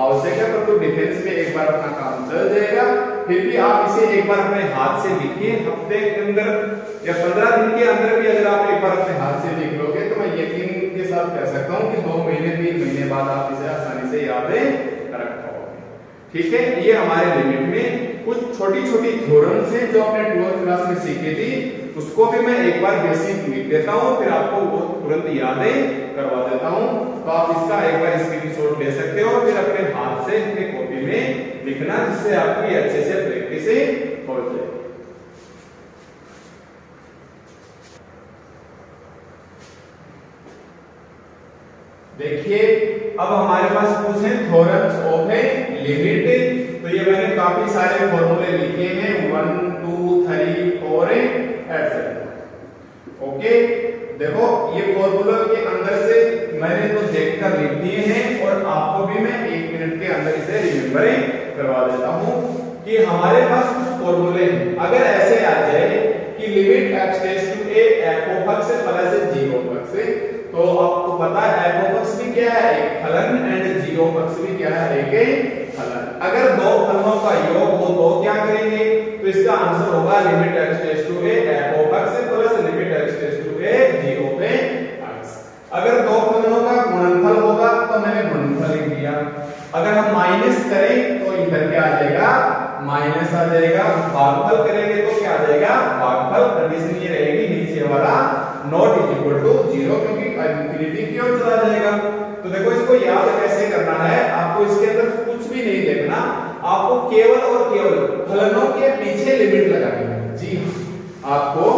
आवश्यक है, पर तो डिफेंस में एक बार अपना काम चल जाएगा। फिर भी आप इसे एक बार अपने हाथ से लिखिए, हफ्ते के अंदर या 15 दिन के अंदर भी अगर आप एक बार अपने हाथ से लिख लोगे तो मैं यकीन के साथ कह सकता हूं कि 2 महीने 3 महीने बाद आप इसे आसानी से याद रख पाओगे। ठीक है, ये हमारे लिमिट में कुछ छोटी छोटी थ्योरम्स हैं जो आपने 12th क्लास में सीखी थी, उसको भी मैं एक बार बेसिक लिख देता हूं, फिर आपको वो तुरंत यादें करवा देता हूं। तो आप इसका एक बार स्क्रीनशॉट ले सकते हो, फिर अपने हाथ से अपने कॉपी में लिखना, जिससे आपकी अच्छे से प्रैक्टिस हो जाए। देखिए अब हमारे पास कुछ है थ्योरम्स ऑफ ए लिमिट। तो ये मैंने काफी सारे फॉर्मूले लिखे हैं 1 2 3 4 ऐसे। ओके, देखो ये फॉर्मूला के अंदर से मैंने तो देखकर लिख दिए हैं, और आपको भी मैं 1 मिनट के अंदर इसे रिमेंबर करवा देता हूं कि हमारे पास कुछ फॉर्मूले हैं। अगर ऐसे आ जाए कि limit x tends to a f of x plus g of x, तो आपको पता है f of x भी क्या है, एक फलन, एंड g of x भी क्या है, एक फलन। अगर दो फलनों का योग हो तो क्या करेंगे, तो इसका आंसर होगा limit x tends to a f of x plus limit x tends to a g of x। अगर दो फलनों का गुणनफल होगा तो मैंने गुणनफल लिख दिया। अगर हम माइनस करें तो इधर क्या आ जाएगा, माइनस आ जाएगा। भागफल करेंगे तो क्या आ जाएगा, भागफल। कंडीशन ये रहेगी नीचे वाला नॉट इज इक्वल टू 0, क्योंकि इंफिनिटी की ओर चला जाएगा। तो देखो इसको याद कैसे करना है, आपको इसके अंदर कुछ भी नहीं देखना, आपको केवल और केवल फलनों के पीछे लिमिट लगानी है। जी आपको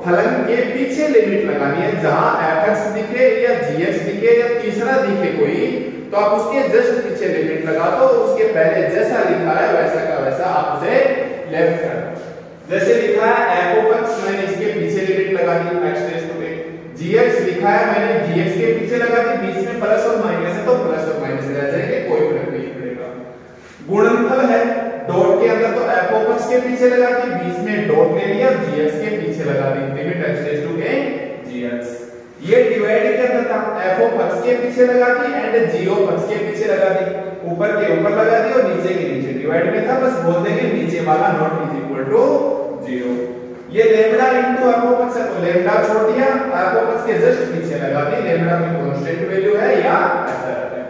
फलन के पीछे लिमिट लगानी है, जहां fx दिखे या gx दिखे या तीसरा दिखे कोई, तो आप उसके जस्ट पीछे लिमिट लगा दो, उसके पहले जैसा लिखा है वैसा का वैसा आप उसे लेफ्ट कर दो। जैसे लिखा है f of x, मैंने इसके पीछे लिमिट लगा दी x tends to a। gx लिखा है, मैंने gx के पीछे लगा दी, बीच में प्लस और माइनस है तो प्लस और माइनस रह जाएंगे, कोई फर्क नहीं पड़ेगा। गुणनफल है, डॉट के अंदर तो f of x के पीछे लगा दी, बीच में डॉट ले लिया, gx के पीछे लगा दी, limit x tends to a gx। ये डिवाइड के अंदर था, f of x के पीछे लगा दी एंड g of x के पीछे लगा दी, ऊपर के ऊपर लगा दी और नीचे के नीचे। डिवाइड में था, बस बोल देंगे नीचे वाला नॉट इज इक्वल टू 0। ये lambda into f of x है तो लैम्डा छोड़ दिया, f of x के जस्ट पीछे लगा दी, लैम्डा की कांस्टेंट वैल्यू है या ऐसा रहता है।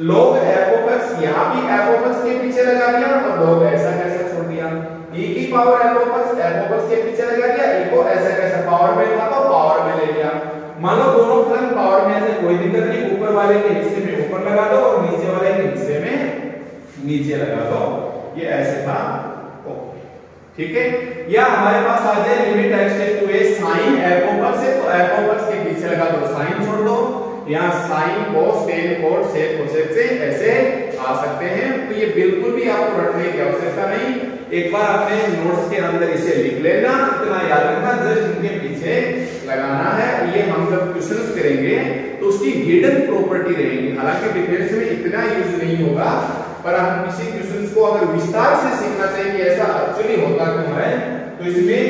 log f of x, यहां भी f of x के पीछे लगा दिया और log ऐसा कैसा छोड़ दिया, e की पावर f of x के पीछे लगा दिया, e को ऐसा कैसा पावर में था तो पावर में ले लिया। मान लो दोनों फलन पावर में है, कोई दिक्कत नहीं, ऊपर वाले के हिस्से में ऊपर लगा दो और नीचे वाले के हिस्से में नीचे लगा दो, ये ऐसे था। ठीक है, या हमारे पास आ जाए limit x tends to a sin f of x है, तो f of x के पीछे लगा दो, sin छोड़ दो, यहाँ sin cos tan cot sec cosec से ऐसे आ सकते हैं। तो ये बिल्कुल भी आपको रटने की आवश्यकता नहीं, एक बार अपने नोट्स के अंदर इसे लिख लेना, इतना याद रखना, जस्ट इनके पीछे लगाना है। ये हम जब क्वेश्चंस करेंगे तो उसकी हिडन प्रॉपर्टी रहेगी, हालांकि डिफेंस में इतना यूज नहीं होगा, पर हम किसी क्वेश्चंस को अगर विस्तार से सीखना चाहिए कि ऐसा एक्चुअली होता क्यों है, तो इसमें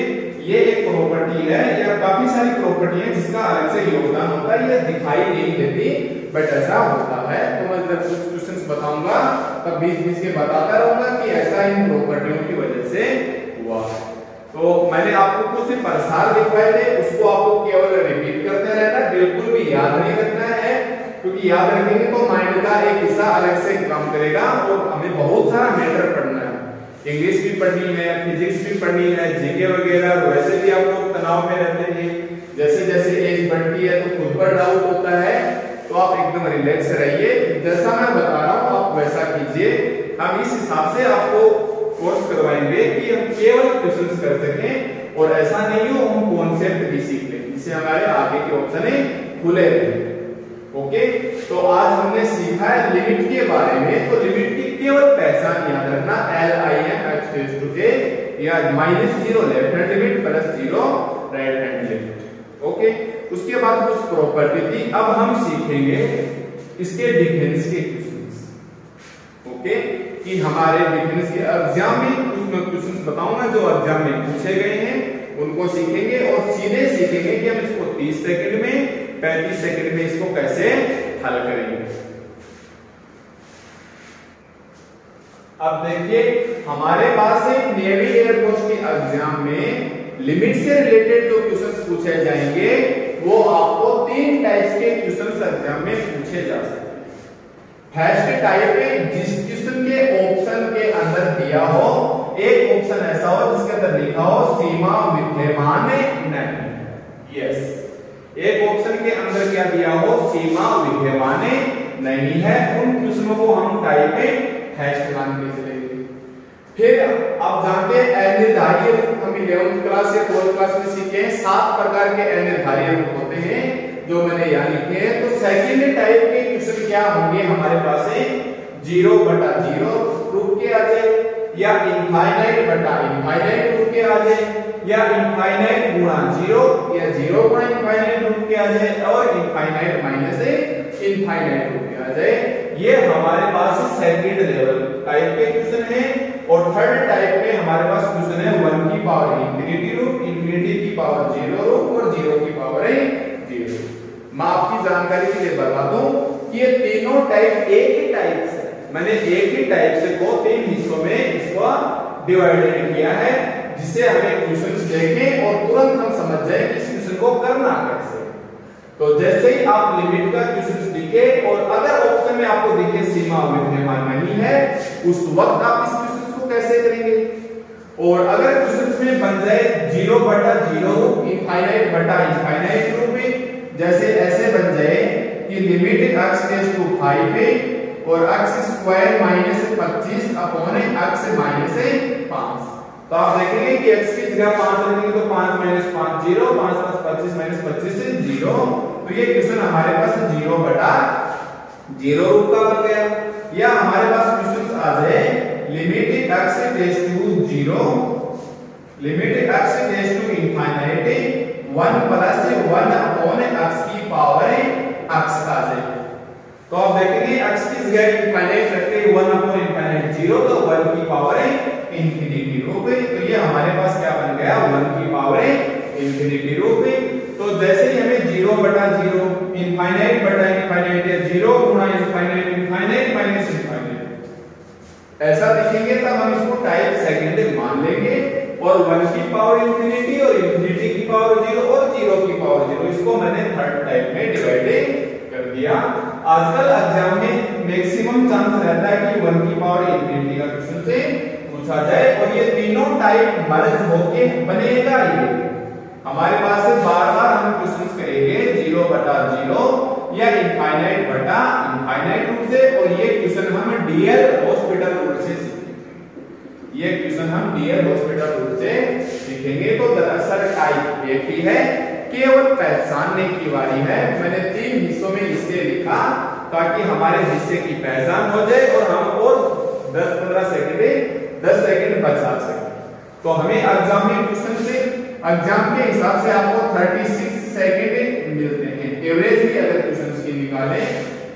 ये एक प्रॉपर्टी है, या काफी सारी प्रॉपर्टी है जिसका अलग से योगदान होता है, ये दिखाई नहीं देती बट ऐसा होता है। तो मैं जब कुछ क्वेश्चंस बताऊंगा तब बीच-बीच के बताता रहूंगा कि ऐसा इन प्रॉपर्टियों की वजह से हुआ। तो मैंने आपको कुछ प्रसार दिखवाए थे, उसको आपको केवल रिपीट करते रहना, बिल्कुल भी याद नहीं रखना है, क्योंकि याद रखेंगे तो माइंड का एक हिस्सा अलग से काम करेगा और हमें बहुत सारा मैटर पढ़ना है। इंग्लिश भी पढ़नी है, फिजिक्स भी पढ़नी है, जीके वगैरह। वैसे भी आप लोग तनाव में रहते हैं, जैसे जैसे एज बढ़ती है तो खुद पर डाउट होता है, तो आप एकदम रिलैक्स रहिए, जैसा मैं बता रहा हूँ आप वैसा कीजिए। हम इस हिसाब से आपको कोर्स करवाएंगे कि हम केवल क्वेश्चंस कर सकें और ऐसा नहीं हो हम कॉन्सेप्ट भी सीख लें, जिससे हमारे आगे के ऑप्शन खुले रहें। ओके, तो आज हमने सीखा है लिमिट के बारे में। तो लिमिट की केवल पहचान याद रखना, LIM x tends to a या -0 left hand limit +0 right hand limit. Okay, उसके बाद कुछ प्रॉपर्टी थी, अब हम सीखेंगे इसके डिफरेंस के क्वेश्चंस। ओके, कि हमारे डिफरेंस के एग्जाम में कुछ क्वेश्चंस बताऊंगा जो एग्जाम में पूछे गए हैं, उनको सीखेंगे और सीधे सीखेंगे कि हम इसको 30 सेकंड में 35 सेकंड में इसको कैसे हल करेंगे। अब देखिए हमारे पास नेवी एयरफोर्स के एग्जाम में लिमिट से रिलेटेड जो क्वेश्चंस पूछे जाएंगे वो आपको 3 टाइप्स के क्वेश्चंस एग्जाम में पूछे जा सकते हैं। फर्स्ट टाइप में जिस क्वेश्चन के ऑप्शन के अंदर दिया हो, एक ऑप्शन ऐसा हो जिसके अंदर लिखा हो सीमा विद्यमान नहीं। यस, एक ऑप्शन के अंदर क्या दिया हो, सीमा विद्यमान नहीं है, उन क्वेश्चनों को हम टाइप में हैश मान के चलेंगे। फिर आप जानते हैं अनिर्धारित रूप, हम 11th क्लास या 12th क्लास में सीखे हैं 7 प्रकार के अनिर्धारित रूप होते हैं जो मैंने यहाँ लिखे हैं। तो सेकंड टाइप के क्वेश्चन क्या होंगे हमारे पास है 0/0 रूप के आ जाए, या इनफाइनाइट रूप के आ जाए, या इनफाइनाइट गुणा 0 या 0 गुणा इनफाइनाइट रूप के आ जाए, और इनफाइनाइट माइनस इनफाइनाइट रूप के आ जाए। ये हमारे पास सेकंड लेवल टाइप के क्वेश्चन है। और थर्ड टाइप में हमारे पास क्वेश्चन है 1 की पावर इंफिनिटी रूप, इंफिनिटी की पावर 0 रूप और 0 की पावर 0। मैं आपकी जानकारी के लिए बता दूं कि ये तीनों टाइप एक ही टाइप से, मैंने एक ही टाइप से को 3 हिस्सों में इसको डिवाइडेड किया है, जिससे हमें क्वेश्चंस देखें और तुरंत हम समझ जाए कि इस क्वेश्चन को करना कैसे। तो जैसे ही आप लिमिट का क्वेश्चन दिखे और अगर ऑप्शन में आपको दिखे सीमा विद्यमान नहीं है, उस वक्त आप इस क्वेश्चन को कैसे करेंगे। और अगर क्वेश्चन में बन जाए 0/0 रूप, इनफाइनाइट रूप में, जैसे ऐसे बन जाए कि लिमिट x टेंड्स टू 5 है और x स्क्वायर -25 अपॉन x -5। तो आप देखेंगे कि x की जगह 5 रखेंगे तो 5 - 5 0, 5 + 25 - 25 से 0। तो ये क्वेश्चन हमारे पास 0/0 रूप का बन गया। या हमारे पास क्वेश्चन आ जाए limit x tends to 0, limit x tends to infinite 1 + 1 upon x की पावर x आ जाए। तो आप देखेंगे x की जगह इनफाइनाइट रखते हैं 1 अपॉन इनफाइनाइट 0, तो 1 की पावर इंफिनिटी रूप है। तो ये हमारे पास क्या बन गया 1 की पावर इंफिनिटी रूप है। तो जैसे ही हमें 0/0, इनफाइनाइट या 0 गुणा इनफाइनाइट माइनस इनफाइनाइट ऐसा दिखेंगे तब हम इसको टाइप सेकंड मान लेंगे। और 1 की पावर इंफिनिटी और इंफिनिटी की पावर 0 और 0 की पावर 0, इसको मैंने थर्ड टाइप में डिवाइड कर दिया। आजकल एग्जाम में मैक्सिमम चांस रहता है कि 1 की पावर इंफिनिटी का क्वेश्चन से पूछा जाए, और ये तीनों टाइप मर्ज होके बनेगा। ये हमारे पास से बार-बार हम क्वेश्चंस करेंगे 0/0 या इनफाइनाइट रूप से, और ये क्वेश्चन हम डीएल हॉस्पिटल रूल से सीखेंगे। ये क्वेश्चन हम डीएल हॉस्पिटल रूल से सीखेंगे। तो दरअसल टाइप एक ही है, केवल पहचानने की बारी है। मैंने 3 हिस्सों में इसलिए लिखा ताकि हमारे हिस्से की पहचान हो जाए और हम और 10-15 सेकंड बचा सकें। तो हमें एग्जाम में क्वेश्चन से एग्जाम के हिसाब से आपको 36 सेकंड मिलते हैं एवरेज भी अगर क्वेश्चंस की निकालें,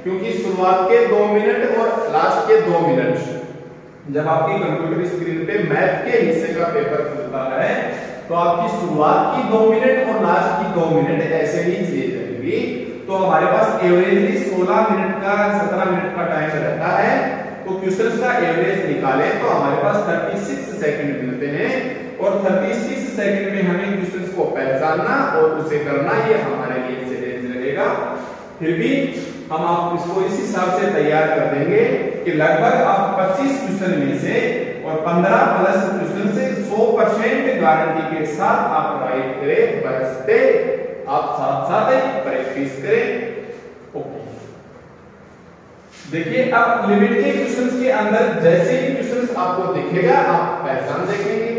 क्योंकि शुरुआत के 2 मिनट और लास्ट के 2 मिनट जब आपकी कंप्यूटर स्क्रीन पे मैथ के हिस्से का पेपर खुलता है तो आपकी शुरुआत की 2 मिनट और लास्ट की 2 मिनट ऐसे ही चली जाएगी। तो हमारे पास एवरेजली 16 मिनट का 17 मिनट का टाइम रहता है। तो क्वेश्चंस का एवरेज निकालें तो हमारे पास 36 सेकंड मिलते हैं और 36 सेकंड में हमें क्वेश्चंस को पहचानना और उसे करना ये हमारे लिए चैलेंज रहेगा। फिर भी हम आप इसको इस हिसाब से तैयार कर देंगे कि लगभग आप 25 क्वेश्चन में से और 15 प्लस क्वेश्चन से 100% गारंटी के साथ आप राइट करें, बरसते आप साथ साथ प्रैक्टिस करें। ओके, देखिए अब लिमिट के क्वेश्चंस के अंदर जैसे ही क्वेश्चंस आपको दिखेगा आप पहचान देखेंगे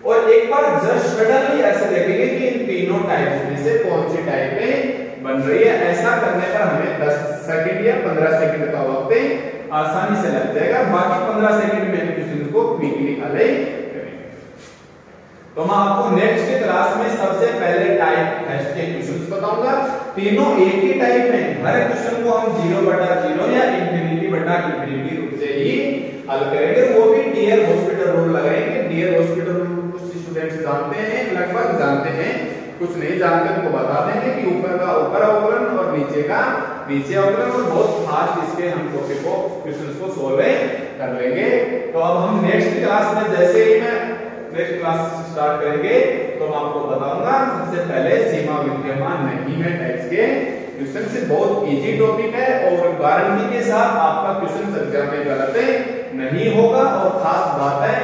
और एक बार जस्ट सडनली ऐसे देखेंगे कि इन तीनों टाइप्स में से कौन सी टाइप में बन रही है। ऐसा करने पर हमें 10 सेकंड या 15 सेकंड का वक्त आसानी से लग जाएगा। बाकी 15 सेकंड में क्वेश्चन को क्विकली अलाइन करेंगे। तो मैं आपको नेक्स्ट की क्लास में सबसे पहले टाइप टेस्ट के क्वेश्चंस बताऊंगा। तीनों एक ही टाइप में, हर क्वेश्चन को हम 0/0 या इंफिनिटी रूप से ही हल करेंगे। वो भी डियर हॉस्पिटल रूल लगाएंगे। डियर हॉस्पिटल रूल कुछ स्टूडेंट्स जानते हैं, लगभग जानते हैं, कुछ नहीं जानते उनको बता देंगे कि ऊपर का ऊपर अवकलन और नीचे का नीचे अवकलन, और बहुत फास्ट इसके हम टॉपिक को क्वेश्चंस को सॉल्व कर लेंगे। तो अब हम नेक्स्ट क्लास में जैसे ही मैं नेक्स्ट क्लास स्टार्ट करेंगे तो मैं आपको बताऊंगा। सबसे पहले सीमा विद्यमान नहीं है टाइप्स के क्वेश्चन से बहुत इजी टॉपिक है और गारंटी के साथ आपका क्वेश्चन एग्जाम में गलत नहीं होगा। और खास बात है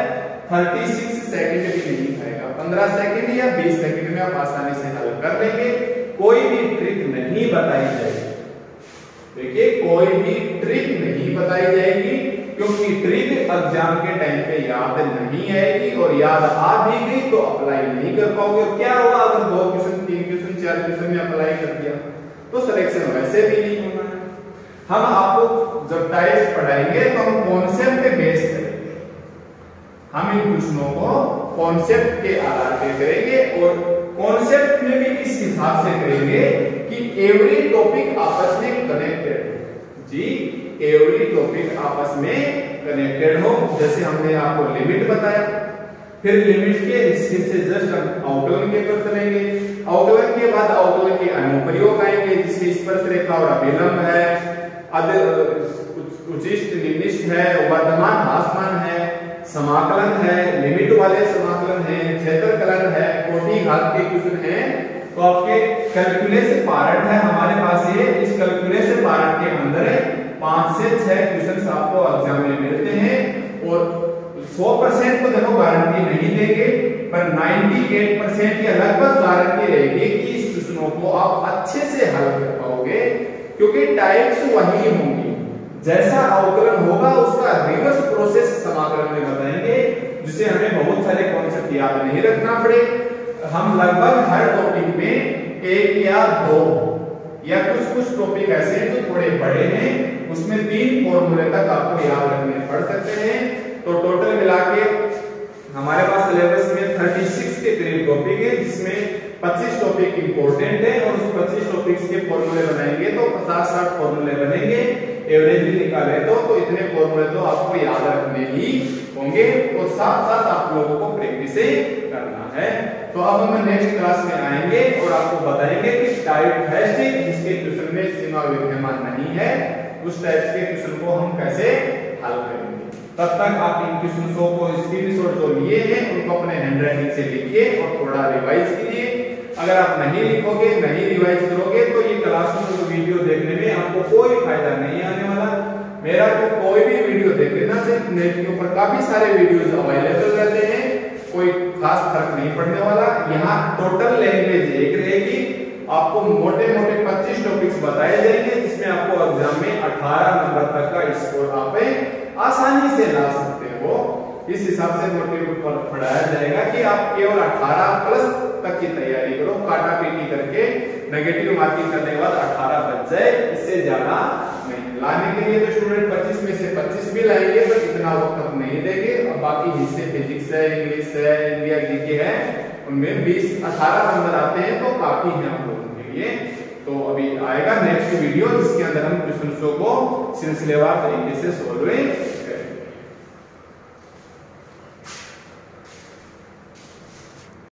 36 सेकंड भी नहीं खाएगा, 15 सेकंड या 20 सेकंड में आप आसानी से हल कर लेंगे। कोई भी ट्रिक नहीं बताई जाएगी, देखिए कोई भी ट्रिक नहीं बताई जाएगी, क्योंकि ट्रिक एग्जाम के टाइम पे याद नहीं आएगी और याद आ भी गई तो अप्लाई नहीं कर पाओगे। क्या होगा अगर 2 क्वेश्चन 3 क्वेश्चन 4 क्वेश्चन में अप्लाई कर दिया तो सिलेक्शन वैसे भी नहीं होना है। हम आपको जब टाइप्स पढ़ाएंगे तो हम कॉन्सेप्ट पे बेस करेंगे, हम इन क्वेश्चनों को कॉन्सेप्ट के आधार पे करेंगे और कॉन्सेप्ट में भी इस हिसाब से करेंगे कि एवरी टॉपिक आपस में कनेक्टेड हो। जी, एवरी टॉपिक आपस में कनेक्टेड हो। जैसे हमने आपको लिमिट बताया, फिर लिमिट के हिस्से से जस्ट हम अवकलन के पर चलेंगे। अवकलन के बाद अवकलन के अनुप्रयोग आएंगे जिसमें स्पर्श रेखा और अभिलंब है, उचिष्ट निम्निष्ट है, वर्धमान ह्रासमान है, समाकलन है, लिमिट वाले समाकलन है, क्षेत्रकलन है, कोटि घात के क्वेश्चन है। तो आपके कैलकुलस पार्ट है हमारे पास ये। इस कैलकुलस पार्ट के अंदर 5 से 6 क्वेश्चन आपको एग्जाम में मिलते हैं और 100% तो देखो गारंटी नहीं देंगे, पर 98% या लगभग गारंटी रहेगी कि इस क्वेश्चनों को आप अच्छे से हल कर पाओगे, क्योंकि टाइप्स वही होंगी। जैसा अवकलन होगा उसका रिवर्स प्रोसेस समाकलन में बताएंगे, जिसे हमें बहुत सारे कॉन्सेप्ट याद नहीं रखना पड़े। हम लगभग हर टॉपिक में 1 या 2 या कुछ टॉपिक ऐसे हैं जो थोड़े बड़े हैं, उसमें 3 फॉर्मूले तक आपको याद रखने पड़ सकते हैं। तो टोटल मिला के हमारे पास सिलेबस में 36 के करीब टॉपिक है, जिसमें 25 टॉपिक इंपॉर्टेंट है और उस 25 टॉपिक्स के फॉर्मूले बनाएंगे तो 50-60 फॉर्मूले बनेंगे। एवरेज भी निकाले तो इतने फॉर्मूले तो आपको याद रखने ही होंगे और साथ साथ आप लोगों को प्रैक्टिस करना है। तो अब हम नेक्स्ट क्लास में आएंगे और आपको बताएंगे कि टाइप टेस्ट जिसके क्वेश्चन में सीमा विद्यमान नहीं है उस टाइप के क्वेश्चन को हम कैसे हल करेंगे। तब तक आप इन क्वेश्चनों को स्क्रीनशॉट जो लिए हैं उनको अपने हैंडराइटिंग से लिखिए और थोड़ा रिवाइज कीजिए। अगर आप नहीं लिखोगे, नहीं रिवाइज करोगे तो ये क्लास में वीडियो देखने में आपको कोई फायदा नहीं आने वाला। मेरा तो कोई भी वीडियो देख लेना चाहिए, नेट के ऊपर काफी सारे वीडियोस अवेलेबल रहते हैं, कोई खास फर्क नहीं पड़ने वाला। यहाँ टोटल लैंग्वेज एक रहेगी, आपको मोटे मोटे 25 टॉपिक्स बताए जाएंगे, जिसमें आपको एग्जाम में 18 नंबर तक का स्कोर आप आसानी से ला सकते हो। इस हिसाब से मोटिव पढ़ाया जाएगा कि आप केवल 18 प्लस तक की तैयारी करो, काटा पीटी करके नेगेटिव मार्किंग करने के बाद 18 बच जाए, इससे ज्यादा नहीं। लाने के लिए तो स्टूडेंट 25 में से 25 भी लाएंगे, पर इतना वक्त हम नहीं देंगे। और बाकी हिस्से फिजिक्स है, इंग्लिश है, इंडिया जीके है, उनमें 20-18 नंबर आते हैं तो काफी है हम लोगों के लिए। तो अभी आएगा नेक्स्ट वीडियो जिसके अंदर हम क्वेश्चंस को सिलसिलेवार तरीके से सॉल्व